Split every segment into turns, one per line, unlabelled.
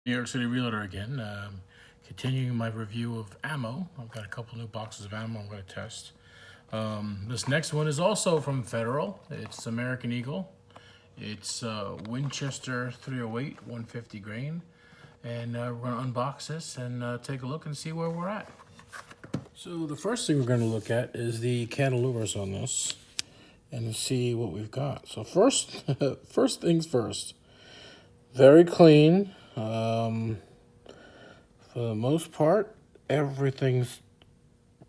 New York City Realtor again. Continuing my review of ammo. I've got a couple new boxes of ammo I'm going to test. This next one is also from Federal. It's American Eagle. It's Winchester 308 150 grain. And we're going to unbox this and take a look and see where we're at. So the first thing we're going to look at is the cantilevers on this and see what we've got. So first, first things first. Very clean. For the most part, everything's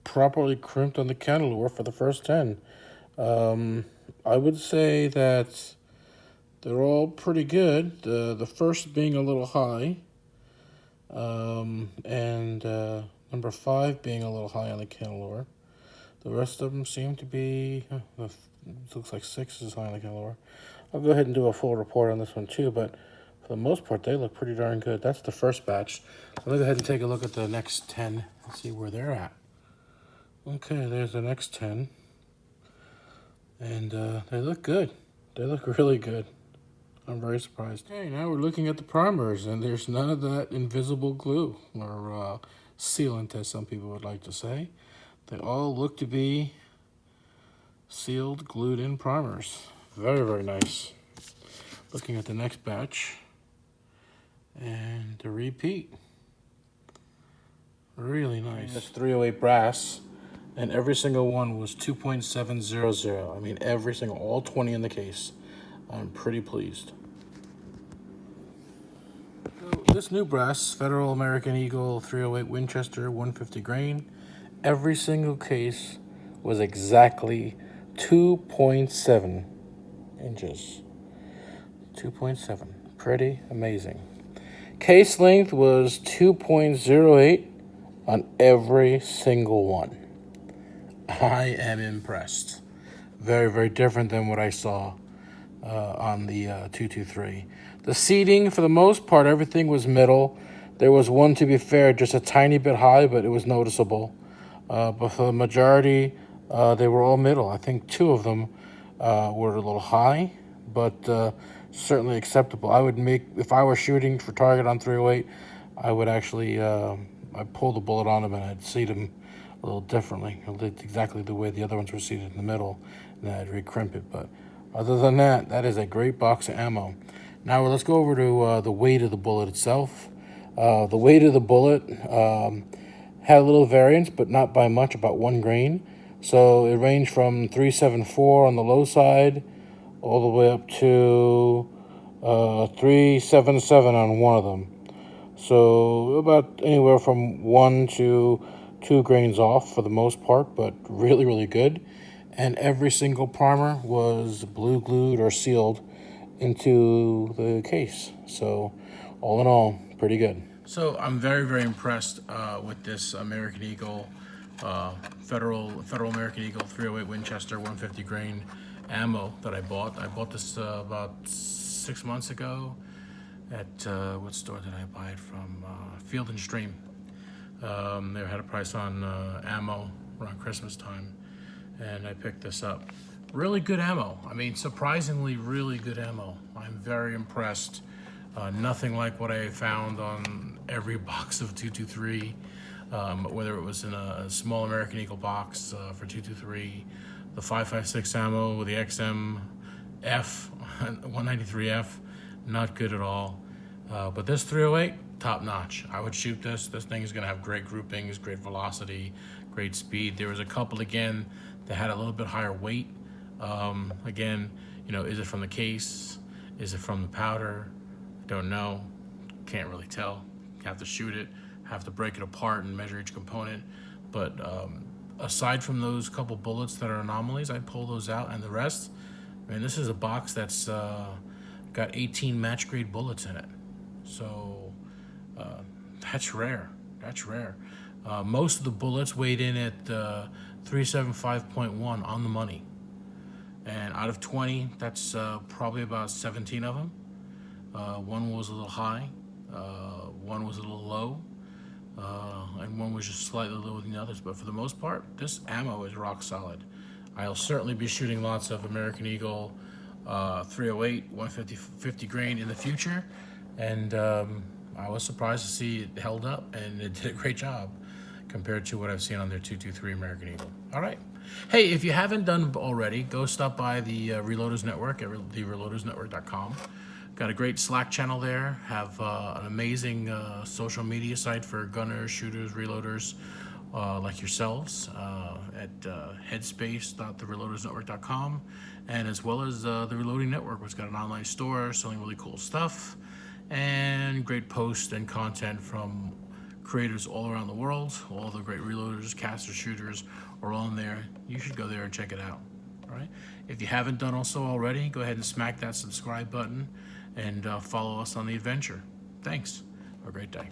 properly crimped on the cantilever for the first 10. I would say that they're all pretty good. The first being a little high, and number 5 being a little high on the cantilever. The rest of them seem to be, it looks like 6 is high on the cantilever. I'll go ahead and do a full report on this one too, but for the most part, they look pretty darn good. That's the first batch. So let me go ahead and take a look at the next 10 and see where they're at. Okay, there's the next 10. And they look good. They look really good. I'm very surprised. Okay, now we're looking at the primers, and there's none of that invisible glue, or sealant, as some people would like to say. They all look to be sealed, glued-in primers. Very, very nice. Looking at the next batch. And the repeat. Really nice. That's 308 brass, and every single one was 2.700. I mean, every single, all 20 in the case. I'm pretty pleased. So this new brass, Federal American Eagle 308 Winchester 150 grain, every single case was exactly 2.7 inches. 2.7. Pretty amazing. Case length was 2.08 on every single one. I am impressed. Very, very different than what I saw on the 223. The seating, for the most part, everything was middle. There was one, to be fair, just a tiny bit high, but it was noticeable. But for the majority, they were all middle. I think 2 of them were a little high, but certainly acceptable. I would make, if I were shooting for target on 308, I would actually, I'd pull the bullet on them and I'd seat them a little differently, exactly the way the other ones were seated in the middle, and then I'd recrimp it. But other than that, that is a great box of ammo. Now let's go over to the weight of the bullet itself. The weight of the bullet had a little variance, but not by much, about 1 grain. So it ranged from 374 on the low side all the way up to 377 on one of them. So about anywhere from 1 to 2 grains off for the most part, but really, really good. And every single primer was blue glued or sealed into the case. So all in all, pretty good. So I'm very, very impressed with this American Eagle, Federal American Eagle 308 Winchester 150 grain ammo that I bought. I bought this about 6 months ago at, what store did I buy it from? Field and Stream. They had a price on ammo around Christmas time, and I picked this up. Really good ammo. I mean, surprisingly really good ammo. I'm very impressed. Nothing like what I found on every box of 223, whether it was in a small American Eagle box for 223, the 5.56 ammo with the XM F, 193F, not good at all. But this 308, top notch. I would shoot this. This thing is going to have great groupings, great velocity, great speed. There was a couple, again, that had a little bit higher weight. Again, you know, is it from the case? Is it from the powder? Don't know. Can't really tell. Have to shoot it, have to break it apart and measure each component. But aside from those couple bullets that are anomalies, I pull those out, and the rest, I mean, this is a box that's got 18 match grade bullets in it. So that's rare. That's rare. Most of the bullets weighed in at 375.1 on the money. And out of 20, that's probably about 17 of them. One was a little high, one was a little low, and one was just slightly lower than the others. But for the most part, this ammo is rock solid. I'll certainly be shooting lots of American Eagle 308, 150 grain in the future. And I was surprised to see it held up, and it did a great job compared to what I've seen on their 223 American Eagle. All right. Hey, if you haven't done already, go stop by the Reloaders Network at thereloadersnetwork.com. Got a great Slack channel there. Have an amazing social media site for gunners, shooters, reloaders like yourselves at headspace.thereloadersnetwork.com, and as well as the Reloading Network, which has got an online store selling really cool stuff and great posts and content from creators all around the world. All the great reloaders, casters, shooters are all in there. You should go there and check it out. All right. If you haven't done also already, go ahead and smack that subscribe button and follow us on the adventure. Thanks. Have a great day.